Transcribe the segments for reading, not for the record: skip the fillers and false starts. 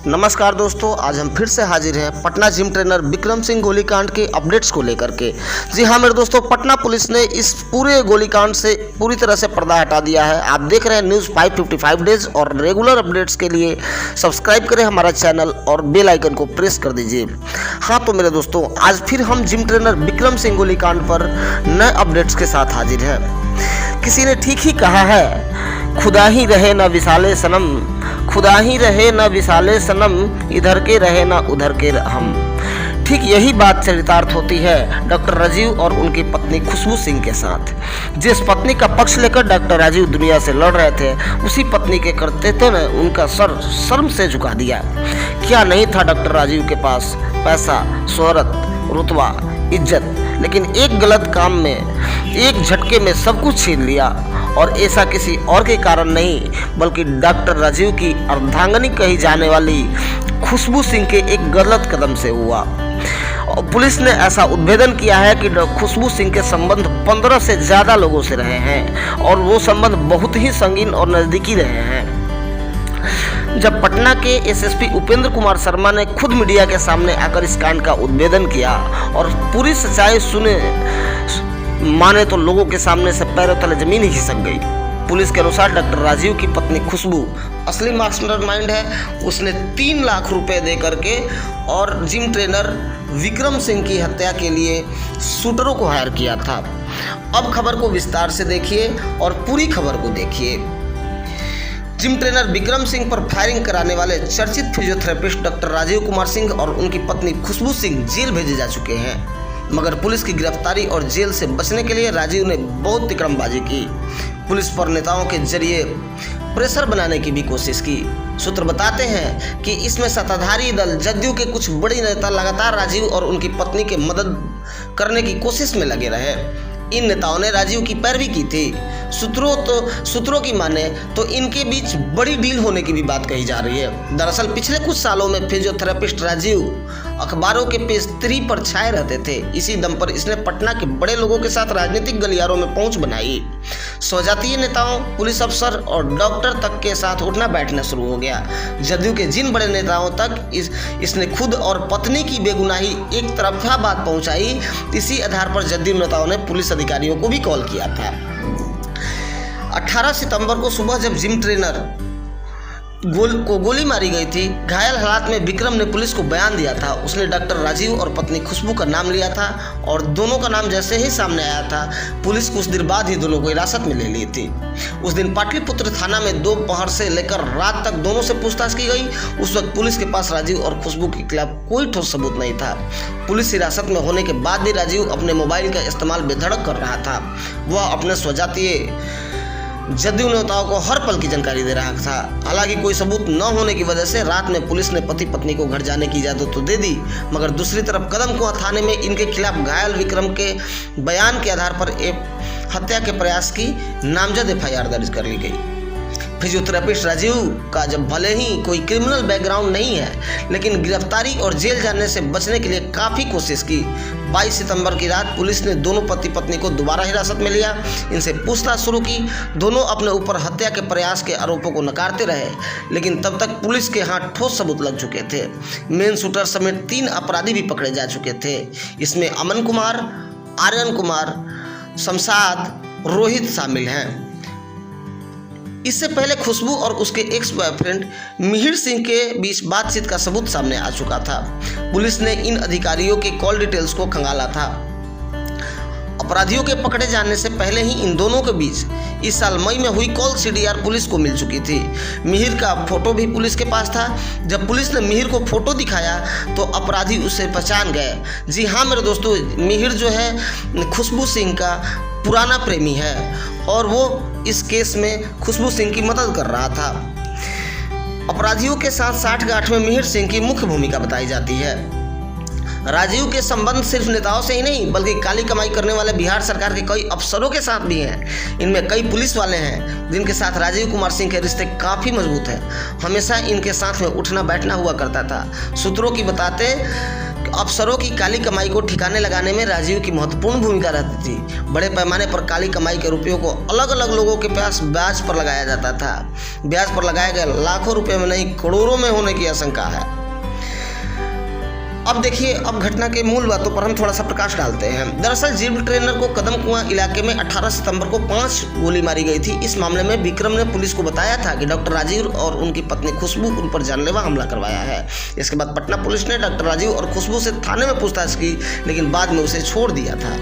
नमस्कार दोस्तों, आज हम फिर से हाजिर हैं पटना जिम ट्रेनर विक्रम सिंह गोलीकांड के अपडेट्स को लेकर के। जी हाँ मेरे दोस्तों, पटना पुलिस ने इस पूरे गोलीकांड से पूरी तरह से पर्दा हटा दिया है। आप देख रहे हैं न्यूज़ 555 डेज और रेगुलर अपडेट्स के लिए सब्सक्राइब करें हमारा चैनल और बेल आइकन को प्रेस कर दीजिए। हाँ तो मेरे दोस्तों, आज फिर हम जिम ट्रेनर विक्रम सिंह गोलीकांड पर नए अपडेट्स के साथ हाजिर हैं। किसी ने ठीक ही कहा है, खुदा ही रहे न विसाले सनम, खुदा ही रहे न विसाले सनम, इधर के रहे न उधर के हम। ठीक यही बात चरितार्थ होती है डॉक्टर राजीव और उनकी पत्नी खुशबू सिंह के साथ। जिस पत्नी का पक्ष लेकर डॉक्टर राजीव दुनिया से लड़ रहे थे, उसी पत्नी के कर्तव्य ने उनका सर शर्म से झुका दिया। क्या नहीं था डॉक्टर राजीव के पास? पैसा, शोहरत, रुतबा, इज्जत, लेकिन एक गलत काम में एक झटके में सब कुछ छीन लिया। और ऐसा किसी और के कारण नहीं, बल्कि डॉक्टर राजीव की अर्धांगिनी कही जाने वाली खुशबू सिंह के एक गलत कदम से हुआ। और पुलिस ने ऐसा उद्भेदन किया है कि खुशबू सिंह के संबंध 15 से ज़्यादा लोगों से रहे हैं और वो संबंध बहुत ही संगीन और नज़दीकी रहे हैं। जब पटना के एसएसपी उपेंद्र कुमार शर्मा ने खुद मीडिया के सामने आकर इस कांड का उद्भेदन किया और पूरी सच्चाई माने तो लोगों के सामने से पैरों तले जमीन ही खिसक गई। पुलिस के अनुसार डॉक्टर राजीव की पत्नी खुशबू असली मास्टरमाइंड है। उसने 3 लाख रुपए दे करके और जिम ट्रेनर विक्रम सिंह की हत्या के लिए शूटरों को हायर किया था। अब खबर को विस्तार से देखिए और पूरी खबर को देखिए। जिम ट्रेनर विक्रम सिंह पर फायरिंग कराने वाले चर्चित फिजियोथेरेपिस्ट डॉक्टर राजीव कुमार सिंह और उनकी पत्नी खुशबू सिंह जेल भेजे जा चुके हैं, मगर पुलिस की गिरफ्तारी और जेल से बचने के लिए राजीव ने बहुत तिकड़मबाजी की। पुलिस पर नेताओं के जरिए प्रेशर बनाने की भी कोशिश की। सूत्र बताते हैं कि इसमें सत्ताधारी दल जदयू के कुछ बड़े नेता लगातार राजीव और उनकी पत्नी की मदद करने की कोशिश में लगे रहे। इन नेताओं ने राजीव की पैरवी की थी। सूत्रों की माने तो इनके बीच बड़ी डील होने की भी बात कही जा रही है। दरअसल पिछले कुछ सालों में फिजियोथेरेपिस्ट राजीव अखबारों के पेज 3 पर छाए रहते थे। इसी दम पर इसने पटना के बड़े लोगों के साथ राजनीतिक गलियारों में पहुंच बनाई। स्वजातीय नेताओं, पुलिस अफसर और डॉक्टर तक के साथ उठना बैठना शुरू हो गया। जदयू के जिन बड़े नेताओं तक इसने खुद और पत्नी की बेगुनाही एक तरफा बात पहुंचाई। इसी आधार पर जदयू नेताओं ने पुलिस अधिकारियों को भी कॉल किया था। 18 सितंबर को सुबह जब जिम ट्रेनर को गोली मारी गई थी, घायल हालात में विक्रम ने पुलिस को बयान दिया था। उसने डॉक्टर राजीव और पत्नी खुशबू का नाम लिया था और दोनों का नाम जैसे ही सामने आया था, पुलिस कुछ देर बाद ही दोनों को हिरासत में ले ली थी। उस दिन पाटलिपुत्र थाना में दोपहर से लेकर रात तक दोनों से पूछताछ की गई। उस वक्त पुलिस के पास राजीव और खुशबू के खिलाफ कोई ठोस सबूत नहीं था। पुलिस हिरासत में होने के बाद भी राजीव अपने मोबाइल का इस्तेमाल बेधड़क कर रहा था। वह अपने स्वजातीय जदयू नेताओं को हर पल की जानकारी दे रहा था। हालांकि कोई सबूत न होने की वजह से रात में पुलिस ने पति पत्नी को घर जाने की इजाजत तो दे दी, मगर दूसरी तरफ कदमकुआं थाने में इनके खिलाफ घायल विक्रम के बयान के आधार पर हत्या के प्रयास की नामजद एफआईआर दर्ज कर ली गई। फिजियोथेरेपिस्ट राजीव का जब भले ही कोई क्रिमिनल बैकग्राउंड नहीं है, लेकिन गिरफ्तारी और जेल जाने से बचने के लिए काफ़ी कोशिश की। 22 सितंबर की रात पुलिस ने दोनों पति पत्नी को दोबारा हिरासत में लिया। इनसे पूछताछ शुरू की। दोनों अपने ऊपर हत्या के प्रयास के आरोपों को नकारते रहे, लेकिन तब तक पुलिस के हाथ ठोस सबूत लग चुके थे। मेन शूटर समेत 3 अपराधी भी पकड़े जा चुके थे। इसमें अमन कुमार, आर्यन कुमार, शमशाद, रोहित शामिल हैं। इससे पहले खुशबू और उसके एक्स बॉयफ्रेंड मिहिर सिंह के बीच बातचीत का सबूत सामने आ चुका था। पुलिस ने इन अधिकारियों के कॉल डिटेल्स को खंगाला था। अपराधियों के पकड़े जाने से पहले ही इन दोनों के बीच इस साल मई में हुई कॉल सीडीआर पुलिस को मिल चुकी थी। मिहिर का फोटो भी पुलिस के पास था। जब पुलिस ने मिहिर को फोटो दिखाया तो अपराधी उसे पहचान गए। जी हाँ मेरे दोस्तों, मिहिर जो है खुशबू सिंह का पुराना प्रेमी है और वो इस केस में खुशबू सिंह की मदद कर रहा था। अपराधियों के साथ साठगांठ में मिहिर सिंह की मुख्य भूमिका बताई जाती है। राजीव के संबंध सिर्फ नेताओं से ही नहीं, बल्कि काली कमाई करने वाले बिहार सरकार के कई अफसरों के साथ भी हैं। इनमें कई पुलिस वाले हैं जिनके साथ राजीव कुमार सिंह के रिश्ते काफ़ी मजबूत हैं। हमेशा इनके साथ में उठना बैठना हुआ करता था। सूत्रों की बताते अफसरों की काली कमाई को ठिकाने लगाने में राजीव की महत्वपूर्ण भूमिका रहती थी। बड़े पैमाने पर काली कमाई के रुपयों को अलग अलग लोगों के पास ब्याज पर लगाया जाता था। ब्याज पर लगाए गए लाखों रुपए में नहीं करोड़ों में होने की आशंका है। अब देखिए, अब घटना के मूल बातों पर हम थोड़ा सा प्रकाश डालते हैं। दरअसल जिम ट्रेनर को कदम कुआं इलाके में 18 सितंबर को 5 गोली मारी गई थी। इस मामले में विक्रम ने पुलिस को बताया था कि डॉक्टर राजीव और उनकी पत्नी खुशबू उन पर जानलेवा हमला करवाया है। इसके बाद पटना पुलिस ने डॉक्टर राजीव और खुशबू से थाने में पूछताछ की, लेकिन बाद में उसे छोड़ दिया था।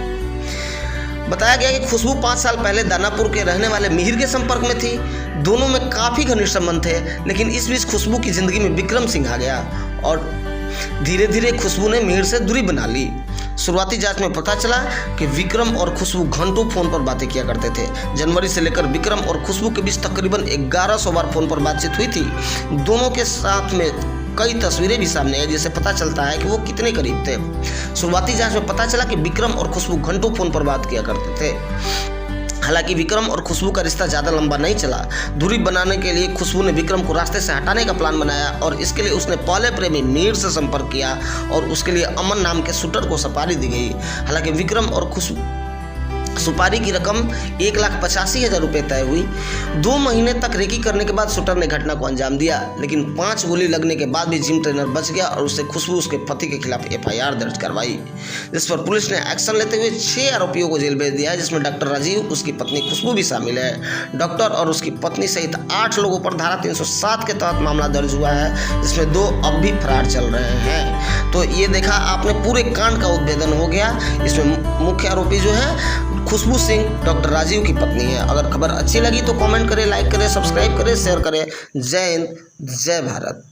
बताया गया कि खुशबू 5 साल पहले दानापुर के रहने वाले मिहिर के संपर्क में थी। दोनों में काफ़ी घनिष्ठ संबंध थे, लेकिन इस बीच खुशबू की जिंदगी में विक्रम सिंह आ गया और धीरे धीरे खुशबू ने मिहिर से दूरी बना ली। शुरुआती जांच में पता चला कि विक्रम और खुशबू घंटों फोन पर बातें किया करते थे। जनवरी से लेकर विक्रम और खुशबू के बीच तकरीबन 1100 बार फोन पर बातचीत हुई थी। दोनों के साथ में कई तस्वीरें भी सामने आई, जिससे पता चलता है कि वो कितने करीब थे। शुरुआती जांच में पता चला कि विक्रम और खुशबू घंटों फोन पर बात किया करते थे। हालांकि विक्रम और खुशबू का रिश्ता ज़्यादा लंबा नहीं चला। दूरी बनाने के लिए खुशबू ने विक्रम को रास्ते से हटाने का प्लान बनाया और इसके लिए उसने पहले प्रेमी मिहिर से संपर्क किया और उसके लिए अमन नाम के शूटर को सुपारी दी गई। हालांकि विक्रम और खुशबू सुपारी की रकम 1,85,000 रुपये तय हुई। 2 महीने तक रेकी करने के बाद शूटर ने घटना को अंजाम दिया, लेकिन 5 गोली लगने के बाद भी जिम ट्रेनर बच गया और उससे खुशबू उसके पति के खिलाफ FIR दर्ज करवाई, जिस पर पुलिस ने एक्शन लेते हुए 6 आरोपियों को जेल भेज दिया है, जिसमें डॉक्टर राजीव, उसकी पत्नी खुशबू भी शामिल है। डॉक्टर और उसकी पत्नी सहित 8 लोगों पर धारा 307 के तहत मामला दर्ज हुआ है, जिसमें 2 अब भी फरार चल रहे हैं। तो ये देखा आपने, पूरे कांड का उद्भेदन हो गया। इसमें मुख्य आरोपी जो है खुशबू सिंह डॉक्टर राजीव की पत्नी है। अगर खबर अच्छी लगी तो कमेंट करें, लाइक करें, सब्सक्राइब करें, शेयर करें। जय हिंद, जय भारत।